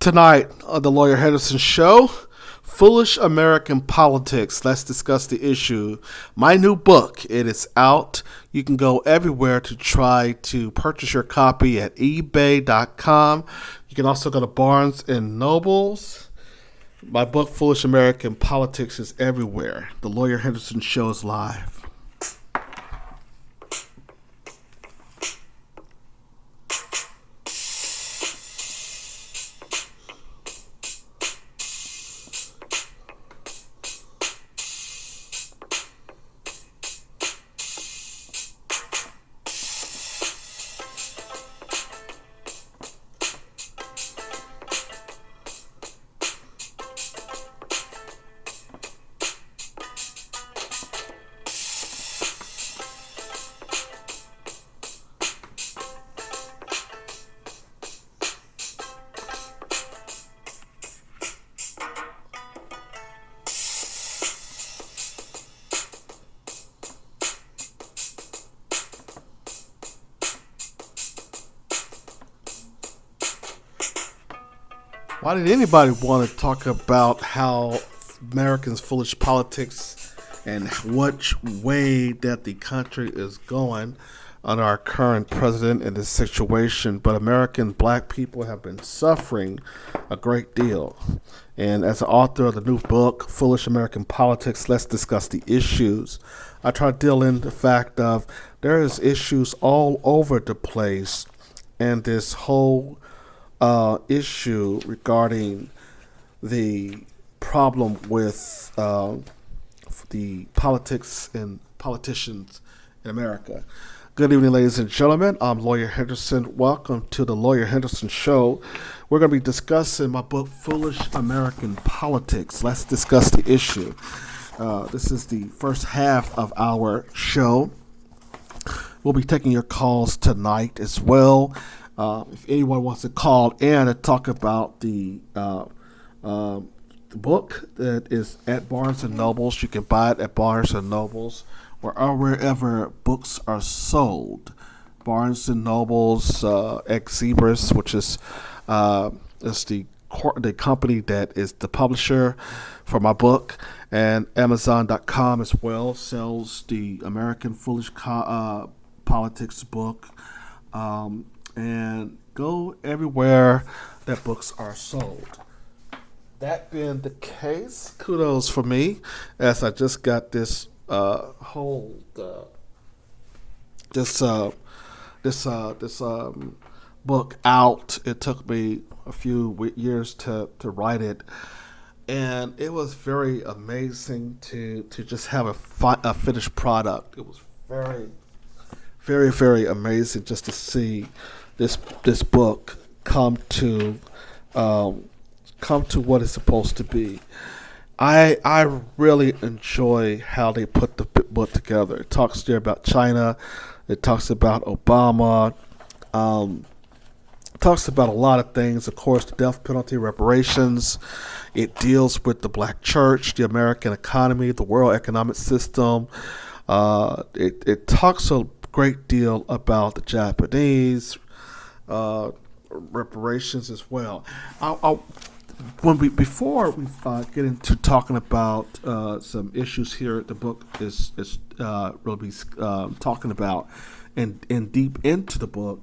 Tonight on the Lawyer Henderson show, Foolish American Politics. Let's discuss the issue. My new book, it is out. You can go everywhere to try to purchase your copy at ebay.com. You can also go to Barnes and Nobles. My book, Foolish American Politics, is everywhere. The Lawyer Henderson show is live. Why did anybody want to talk about how Americans' foolish politics and which way that the country is going under our current president in this situation? But American black people have been suffering a great deal. And as the author of the new book, Foolish American Politics, let's discuss the issues. I try to deal in the fact of there is issues all over the place, and this whole issue regarding the problem with the politics and politicians in America. Good evening, ladies and gentlemen. I'm Lawyer Henderson. Welcome to the Lawyer Henderson Show. We're going to be discussing my book, Foolish American Politics. Let's discuss the issue. This is the first half of our show. We'll be taking your calls tonight as well. If anyone wants to call in and talk about the book that is at Barnes and Nobles, you can buy it at Barnes and Nobles or wherever books are sold. Barnes and Nobles, Ex-Zebras, which is the company that is the publisher for my book, and Amazon.com as well sells the American Foolish Politics book. And go everywhere that books are sold. That being the case, kudos for me, as I just got this book out. It took me a few years to write it, and it was very amazing to just have a finished product. It was very, very, very amazing just to see this book come to what it's supposed to be. I really enjoy how they put the book together. It talks there about China. It talks about Obama. It talks about a lot of things. Of course, the death penalty, reparations. It deals with the black church, the American economy, the world economic system. It talks a great deal about the Japanese, reparations as well. Before we get into talking about some issues here, the book is really talking about and deep into the book.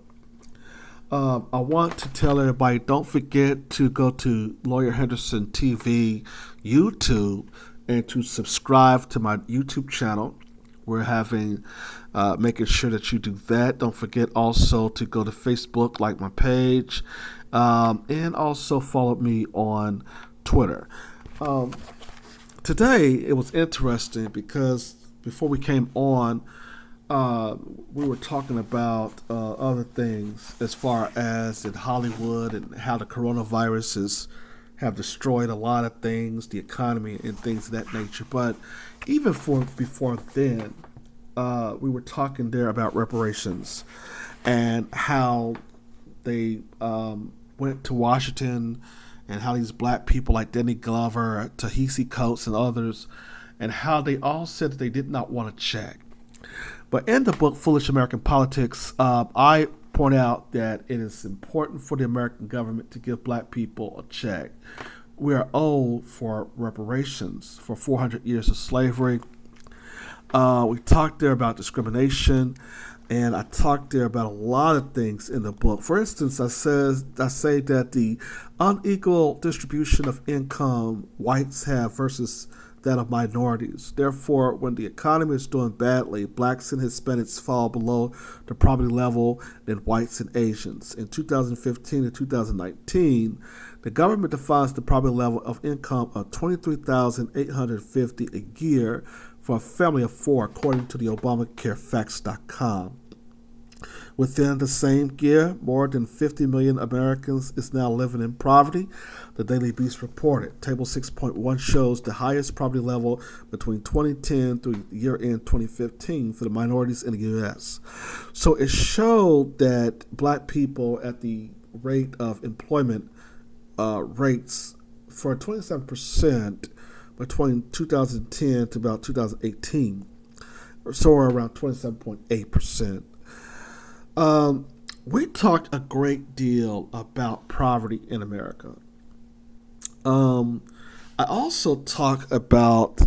I want to tell everybody, don't forget to go to Lawyer Henderson TV YouTube and to subscribe to my YouTube channel. We're having making sure that you do that. Don't forget also to go to Facebook, like my page, and also follow me on Twitter. Today, it was interesting because before we came on, we were talking about other things as far as in Hollywood and how the coronavirus have destroyed a lot of things, the economy and things of that nature. But even before then, we were talking there about reparations and how they went to Washington and how these black people like Danny Glover, Ta-Nehisi Coates, and others, and how they all said that they did not want to check. But in the book, Foolish American Politics, I point out that it is important for the American government to give black people a check. We are owed for reparations for 400 years of slavery. We talked there about discrimination, and I talked there about a lot of things in the book. For instance, I say that the unequal distribution of income whites have versus that of minorities. Therefore, when the economy is doing badly, blacks and Hispanics fall below the poverty level than whites and Asians. In 2015 and 2019, the government defines the poverty level of income of $23,850 a year for a family of four, according to the ObamacareFacts.com. Within the same year, more than 50 million Americans is now living in poverty, the Daily Beast reported. Table 6.1 shows the highest poverty level between 2010 through year-end 2015 for the minorities in the U.S. So it showed that black people at the rate of employment rates for 27% between 2010 to about 2018, so around 27.8%. We talked a great deal about poverty in America. I also talk about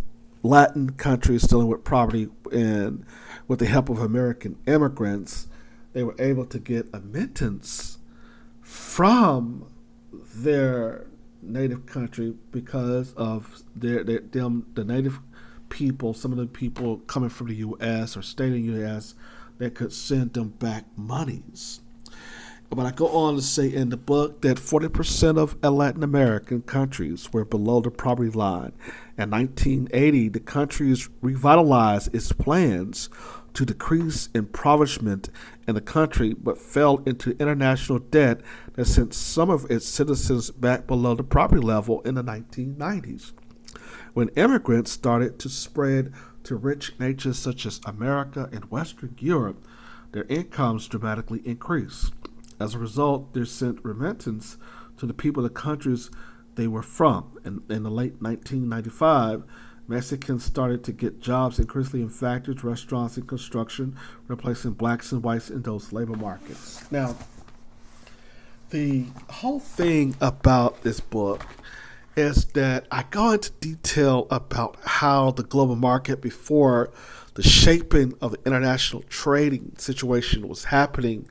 Latin countries dealing with poverty, and with the help of American immigrants, they were able to get admittance from their native country because of the native people, some of the people coming from the U.S. or staying in the U.S., that could send them back monies. But I go on to say in the book that 40% of Latin American countries were below the poverty line. In 1980, the country revitalized its plans to decrease impoverishment in the country, but fell into international debt that sent some of its citizens back below the poverty level in the 1990s. When immigrants started to spread to rich nations such as America and Western Europe, their incomes dramatically increased. As a result, they sent remittance to the people of the countries they were from. In the late 1995, Mexicans started to get jobs increasingly in factories, restaurants, and construction, replacing blacks and whites in those labor markets. Now, the whole thing about this book is that I go into detail about how the global market, before the shaping of the international trading situation was happening,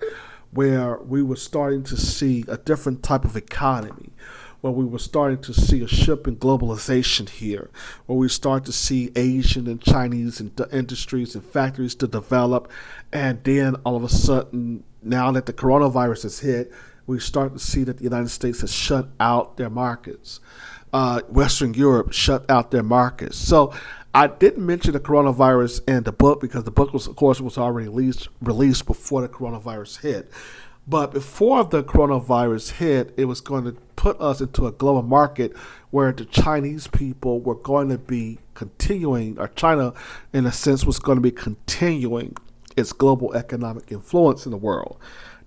where we were starting to see a different type of economy, where we were starting to see a shift in globalization here, where we start to see Asian and Chinese industries and factories to develop, and then all of a sudden, now that the coronavirus has hit, we start to see that the United States has shut out their markets. Western Europe shut out their markets. So I didn't mention the coronavirus in the book because the book was already released before the coronavirus hit. But before the coronavirus hit, it was going to put us into a global market where the Chinese people were going to be continuing, or China, in a sense, was going to be continuing its global economic influence in the world.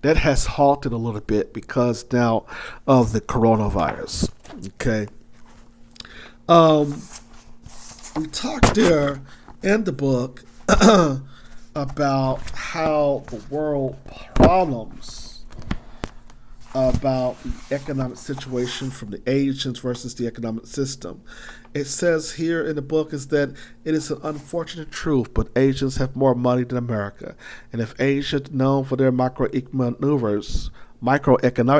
That has halted a little bit because now of the coronavirus. Okay. We talked there in the book about how the world problems about the economic situation from the Asians versus the economic system. It says here in the book is that it is an unfortunate truth, but Asians have more money than America. And if Asia, known for their microeconomic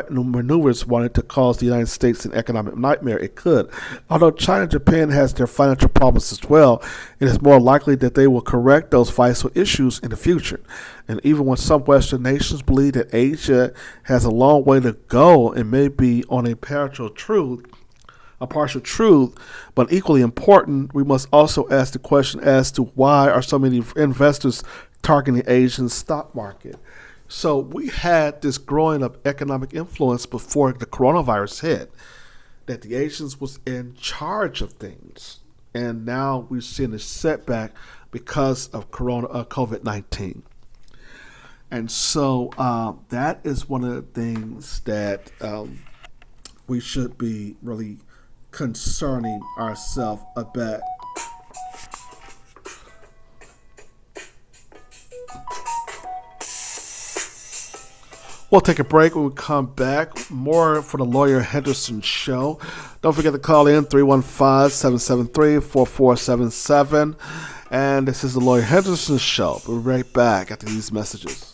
maneuvers, wanted to cause the United States an economic nightmare, it could. Although China and Japan has their financial problems as well, it is more likely that they will correct those financial issues in the future. And even when some Western nations believe that Asia has a long way to go and may be on a partial truth, but equally important, we must also ask the question as to why are so many investors targeting the Asian stock market. So we had this growing of economic influence before the coronavirus hit, that the Asians was in charge of things. And now we're seeing a setback because of COVID-19. And so that is one of the things that we should be really concerning ourselves about. We'll take a break. When we come back, more for the Lawyer Henderson Show. Don't forget to call in 315-773-4477. And this is the Lawyer Henderson Show. We'll be right back after these messages.